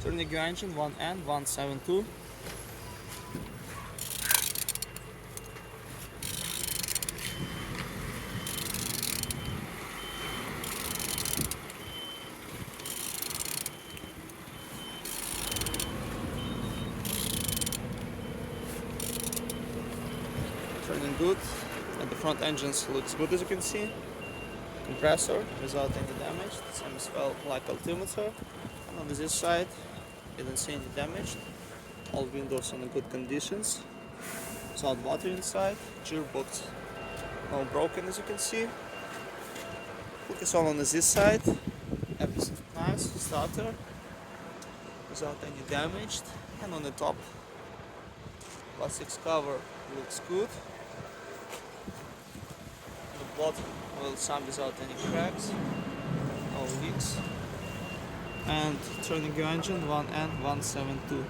Turning your engine 1N172. Turning good, and the front engine looks good as you can see. Compressor without any damage, same as well like altimeter. And on this side, you don't see any damage. All windows in good conditions, without water inside. Gearbox all broken as you can see. Focus on this side, everything nice, starter without any damage. And on the top, plastics cover looks good. The bottom will some without any cracks, no leaks. And turning your engine 1N172.